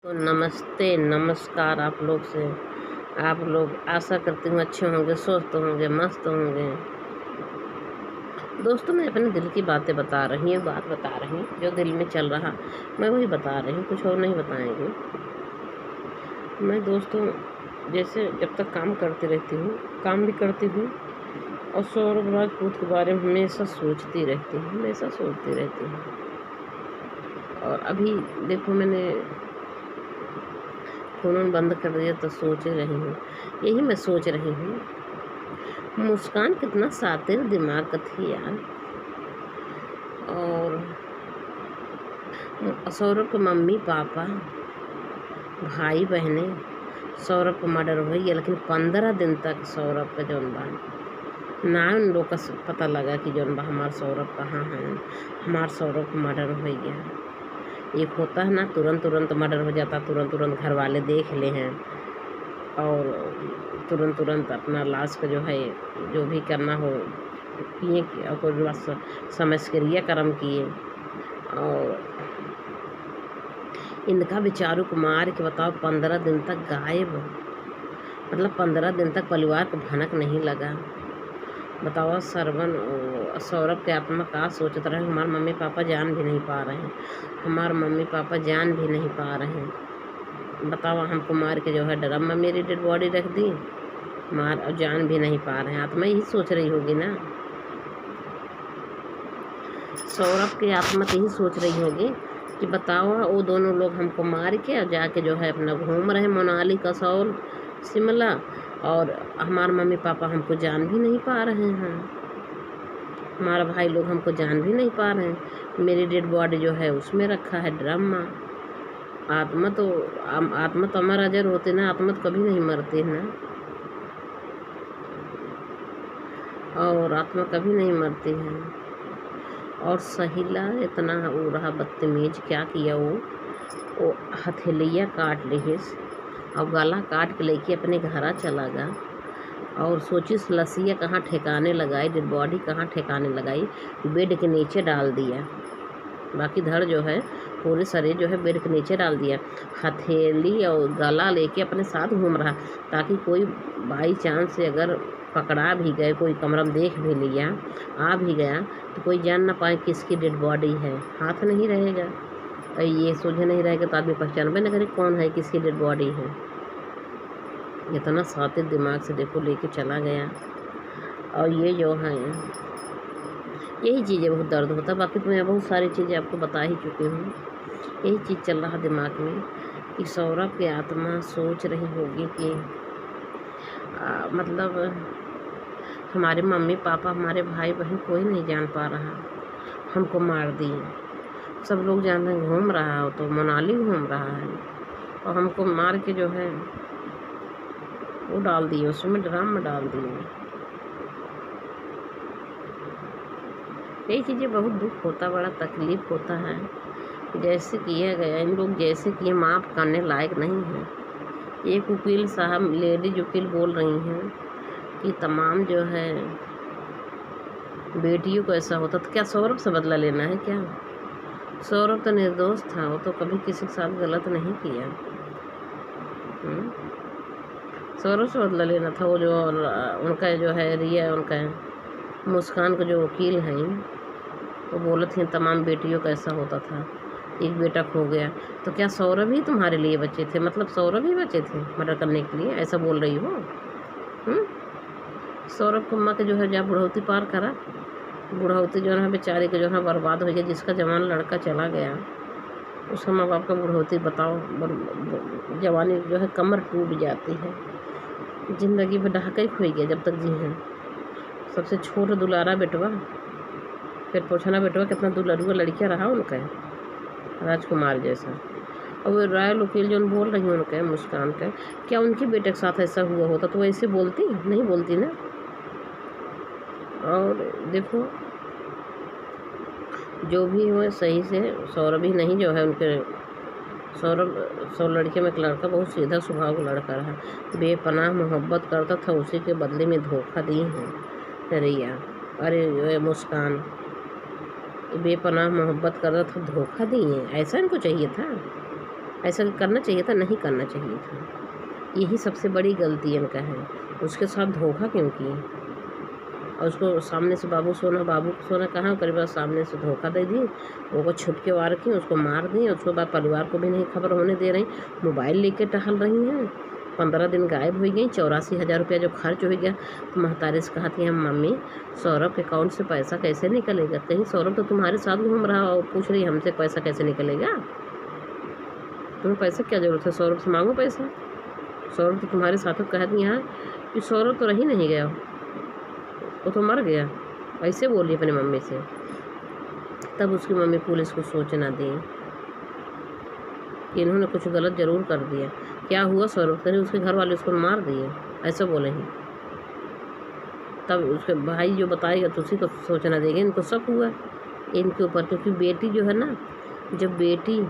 तो नमस्ते नमस्कार आप लोग से। आप लोग आशा करती हूँ अच्छे होंगे, स्वस्थ होंगे, मस्त होंगे। दोस्तों मैं अपने दिल की बातें बता रही हूँ, बात बता रही हूँ जो दिल में चल रहा मैं वही बता रही हूँ, कुछ और नहीं बताएंगे। मैं दोस्तों जैसे जब तक काम करती रहती हूँ, काम भी करती हूँ और सौरभ राजपूत के बारे में हमेशा सोचती रहती हूँ, हमेशा सोचती रहती हूँ। और अभी देखो मैंने फ़ोन बंद कर दिया तो सोच ही रही हूँ, यही मैं सोच रही हूँ मुस्कान कितना शातिर दिमाग का थी यार। और सौरभ के मम्मी पापा भाई बहने सौरभ का मर्डर हो गया, लेकिन 15 दिन तक सौरभ का जौन बा ना उन लोग का पता लगा कि जौन बा हमार सौरभ कहाँ है, हमार सौरभ का मर्डर हो गया। एक होता है ना तुरंत तुरंत मर्डर हो जाता, तुरंत तुरंत घर वाले देख ले हैं और तुरंत तुरंत अपना लाश का जो है जो भी करना हो किए और समझ क्रिया कर्म किए। और इनका बेचारों को मार के बताओ 15 दिन तक गायब, मतलब 15 दिन तक परिवार को भनक नहीं लगा। बताओ सरवन सौरभ के आत्मा का सोचते रहे, हमारे मम्मी पापा जान भी नहीं पा रहे हैं, हमारे मम्मी पापा जान भी नहीं पा रहे हैं। बताओ हमको मार के जो है ड्रम में मेरी डेड बॉडी रख दी, मार और जान भी नहीं पा रहे हैं। आत्मा यही सोच रही होगी ना, सौरभ की आत्मा तो यही सोच रही होगी कि बताओ वो दोनों लोग हमको मार के और जाके जो है अपना घूम रहे मनाली कसौल शिमला, और हमारे मम्मी पापा हमको जान भी नहीं पा रहे हैं, हमारा भाई लोग हमको जान भी नहीं पा रहे हैं। मेरी डेड बॉडी जो है उसमें रखा है ड्रम में। आत्मा तो अमर अजर होती ना, आत्मा तो कभी नहीं मरती ना, और आत्मा कभी नहीं मरती है। और सहीला इतना वो रहा बदतमीज, क्या किया वो हथेलिया काट ली और गला काट के लेके अपने घर चला गया। और सोचिस लसिया कहाँ ठिकाने लगाई, डेड बॉडी कहाँ ठिकाने लगाई, बेड के नीचे डाल दिया। बाकी धड़ जो है पूरे शरीर जो है बेड के नीचे डाल दिया, हथेली और गला लेके अपने साथ घूम रहा, ताकि कोई बाई चांस से अगर पकड़ा भी गए, कोई कमरा में देख भी लिया, आ भी गया तो कोई जान ना पाए किसकी डेड बॉडी है। हाथ नहीं रहेगा और ये सोझे नहीं रहेगा तो आदमी पहचान भी नहीं करे कौन है, किसकी डेड बॉडी है। इतना शातिर दिमाग से देखो लेके चला गया। और ये जो है यही चीज़ें बहुत दर्द होता है, बाकी तो मैं बहुत सारी चीज़ें आपको बता ही चुकी हूँ। यही चीज़ चल रहा दिमाग में कि सौरभ की आत्मा सोच रही होगी कि मतलब हमारे मम्मी पापा हमारे भाई बहन कोई नहीं जान पा रहा, हमको मार दिए। सब लोग जान रहे घूम रहा हो तो मनाली घूम रहा है और हमको मार के जो है वो डाल दिए, उसमें ड्राम में डाल दिए। यही चीज़ें बहुत दुख होता, बड़ा तकलीफ़ होता है। जैसे किया गया इन लोग जैसे कि माफ़ करने लायक नहीं है। एक वकील साहब लेडीज वकील बोल रही हैं कि तमाम जो है बेटियों को ऐसा होता तो क्या सौरभ से बदला लेना है क्या? सौरभ तो निर्दोष था, वो तो कभी किसी के साथ गलत नहीं किया। सौरभ से बदला लेना था। वो जो उनका जो है रिया, उनका मुस्कान का जो वकील हैं वो बोले थे तमाम बेटियों का ऐसा होता था, एक बेटा खो गया तो क्या सौरभ ही तुम्हारे लिए बचे थे, मतलब सौरभ ही बचे थे मर्डर करने के लिए, ऐसा बोल रही हो? सौरभ को माँ के जो है जब बुढ़ौती पार करा, बुढ़ौती जो है बेचारे के जो है बर्बाद हो गया। जिसका जवान लड़का चला गया उसका माँ बाप का बुढ़ौती बताओ, जवानी जो है कमर टूट जाती है, ज़िंदगी में ढाका ही खोई गया जब तक जी हैं। सबसे छोटा दुलारा बेटवा, फिर पूछना बेटवा कितना दुलरुआ लड़किया रहा उनका राजकुमार जैसा। और वो रॉयल वकील जो बोल रही हैं उनका मुस्कान का, क्या उनके बेटे के साथ ऐसा हुआ होता तो वो ऐसे बोलती नहीं, बोलती ना। और देखो जो भी हो सही से सौरभ ही नहीं जो है उनके सौ लड़के में एक लड़का बहुत सीधा स्वभाव का लड़का रहा, बेपनाह मोहब्बत करता था, उसी के बदले में धोखा दी हैं रिया। अरे मुस्कान बेपनाह मोहब्बत करता था, धोखा दी है, ऐसा इनको चाहिए था? ऐसा करना चाहिए था, नहीं करना चाहिए था। यही सबसे बड़ी गलती इनका है। उसके साथ धोखा क्यों किए? और उसको सामने से बाबू को सोना कहाँ करीब सामने से धोखा दे दी, वो छुप के वार की, उसको मार दी। उसके बाद परिवार को भी नहीं खबर होने दे रही, मोबाइल लेके टहल रही हैं। 15 दिन गायब हो गई। 84,000 रुपया जो खर्च हो गया। तो महतारी से कहा कि हम मम्मी सौरभ के अकाउंट से पैसा कैसे निकलेगा? कहीं सौरभ तो तुम्हारे साथ घूम रहा और पूछ रही हमसे पैसा कैसे निकलेगा? तुम्हें पैसा क्या ज़रूरत है? सौरभ से मांगो पैसा। सौरभ तो तुम्हारे साथ कह दी यहाँ कि सौरभ तो रही नहीं गया, वो तो मर गया। ऐसे बोली अपनी मम्मी से। तब उसकी मम्मी पुलिस को सूचना दी कि इन्होंने कुछ गलत ज़रूर कर दिया। क्या हुआ सौरभ? करे उसके घर वाले उसको मार दिए, ऐसा बोले हैं। तब उसके भाई जो बताएगा तो उसी को सूचना देंगे। इनको शक हुआ इनके ऊपर, क्योंकि बेटी जो है ना, जब बेटी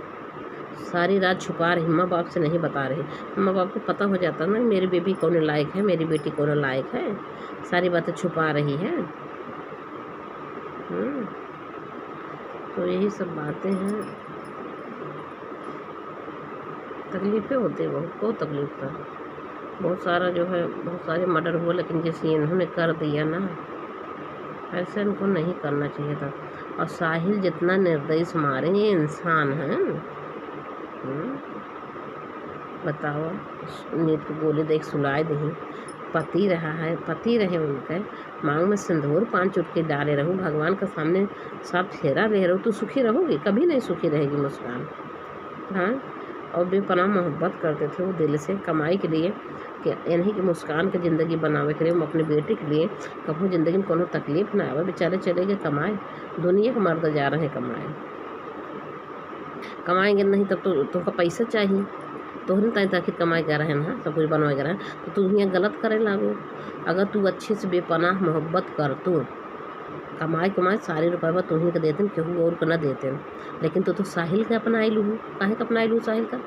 सारी रात छुपा रही, माँ बाप से नहीं बता रही, माँ बाप को पता हो जाता ना मेरी बेबी कौन लायक है, मेरी बेटी कौन लायक है, सारी बातें छुपा रही है। तो यही सब बातें हैं। तकलीफ़ें होती है, बहुत तकलीफ है। बहुत सारा जो है, बहुत सारे मर्डर हुआ, लेकिन जैसे इन्होंने कर दिया ना, ऐसे इनको नहीं करना चाहिए था। और साहिल जितना निर्दयी मारे, ये इंसान हैं। बताओ, नीत को गोली देख सुलाए दी। पति रहा है, पति रहे उनके, मांग में सिंदूर 5 चुटकी डाले रहूँ, भगवान का सामने साफ फेरा ले रहूँ, तो सुखी रहोगी? कभी नहीं सुखी रहेगी मुस्कान। हाँ, और बेपनाह मोहब्बत करते थे वो दिल से, कमाई के लिए, कि इन्हीं की मुस्कान की ज़िंदगी बनावे के लिए, हम अपने बेटे के लिए कभी ज़िंदगी में कोनो तकलीफ ना आवे। बेचारे चले गए कमाए, दुनिया के मर्द जा रहे हैं कमाए। कमाएंगे नहीं तब तो तुमको पैसा चाहिए, तो नहीं ताकि आखिर कमाई कर रहे हैं ना, सब कुछ बनवाए कर रहे हैं, तो तू यहाँ गलत करे लागो। अगर तू अच्छे से बेपनाह मोहब्बत कर, तू कमाए सारे रुपये तू ही का देते, केहू और को ना देते। लेकिन तो साहिल का अपना आई लू, काहे का अपना आई लू? साहिल का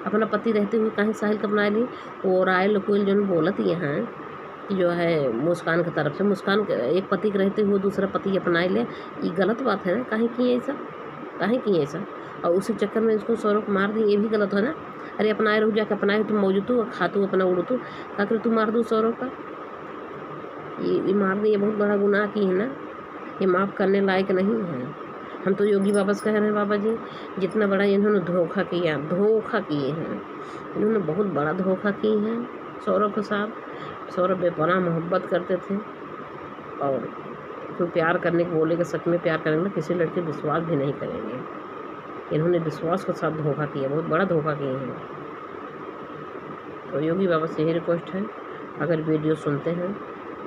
अपना पति रहते हुए काहे साहिल का अपना ली? और आए लोग जो बोलत यहाँ कि जो है मुस्कान की तरफ से, मुस्कान एक पति के रहते हुए दूसरा पति अपनाए ले, ये गलत बात है ना। काहे की ऐसा, काहे की ऐसा? और उसी चक्कर में इसको सौरभ मार दी, ये भी गलत है ना। अरे अपनाए रहू, जाके अपनाए, तुम मौजूद तू खातू अपना उड़ू तू, का कर तू मार दू सौरभ का? ये मार दी, ये बहुत बड़ा गुनाह की है ना, ये माफ़ करने लायक नहीं है। हम तो योगी बाबा से कह रहे हैं, बाबा जी जितना बड़ा इन्होंने धोखा किया, धोखा किए हैं इन्होंने, बहुत बड़ा धोखा किए हैं सौरभ के साथ। सौरभ बेपनाह मोहब्बत करते थे, और कोई प्यार करने के बोलेगा, सच में प्यार करने में किसी लड़के विश्वास भी नहीं करेंगे। इन्होंने विश्वास के साथ धोखा किया, बहुत बड़ा धोखा किए हैं। तो योगी बाबा से यही रिक्वेस्ट है, अगर वीडियो सुनते हैं,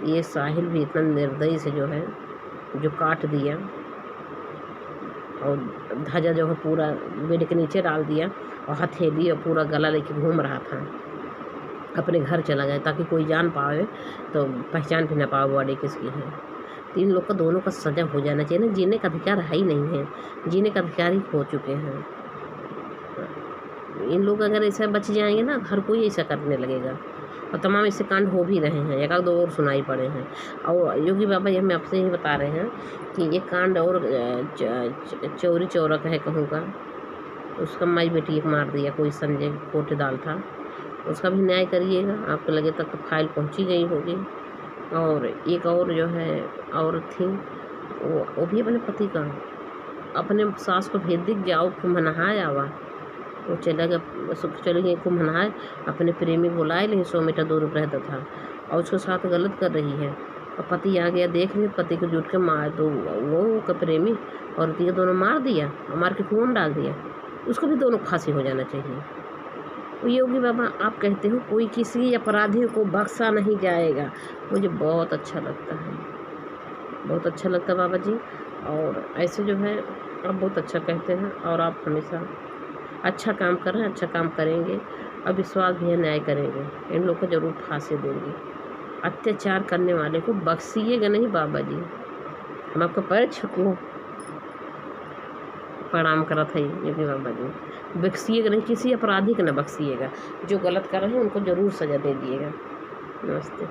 ये साहिल भी इतना निर्दयी से जो है, जो काट दिया और ध्वजा जो है पूरा बेड के नीचे डाल दिया, और हथेली और पूरा गला लेके घूम रहा था, अपने घर चला गया ताकि कोई जान पाए तो पहचान भी ना पाए बॉडी किसकी है। तो इन लोग का दोनों का सजा हो जाना चाहिए ना। जीने का अधिकार है ही नहीं है, जीने का अधिकार ही खो चुके हैं। इन लोग अगर ऐसा बच जाएंगे ना, हर कोई ऐसा करने लगेगा, और तमाम ऐसे कांड हो भी रहे हैं, एक आध दो और सुनाई पड़े हैं। और योगी बाबा ये मैं आपसे यही बता रहे हैं कि ये कांड और चोरी चौरक है कहूँगा। उसका माई बेटी एक मार दिया, कोई संजय कोटेदाल था, उसका भी न्याय करिएगा। आपको लगे तक तो फाइल पहुँची गई होगी। और एक और जो है औरत थी, वो भी अपने पति का, अपने सास को भेज दिख जाओ कुंभ नहाए आवा, वो चला गया, चली गई कुंभ नहाए, अपने प्रेमी बुलाए, लेकिन 100 मीटर दूर रहता था, और उसके साथ गलत कर रही है। और पति आ गया, देख लिया, पति को जुट के मार दो, वो का प्रेमी और ये दोनों मार दिया, मार के कुआं में डाल दिया। उसको भी दोनों फांसी हो जाना चाहिए। योगी बाबा आप कहते हो कोई किसी अपराधी को बख्शा नहीं जाएगा, मुझे बहुत अच्छा लगता है, बहुत अच्छा लगता है बाबा जी। और ऐसे जो है आप बहुत अच्छा कहते हैं, और आप हमेशा अच्छा काम कर रहे हैं, अच्छा काम करेंगे, और विश्वास भी है न्याय करेंगे। इन लोग को ज़रूर फांसी देंगे। अत्याचार करने वाले को बख्शिएगा नहीं बाबा जी, हम आपका पैर छूँ प्रणाम करा था योगी बाबा जी। बख्शिएगा नहीं, किसी अपराधी को न बख्शिएगा, जो गलत कर रहे हैं उनको ज़रूर सज़ा दे दिएगा। नमस्ते।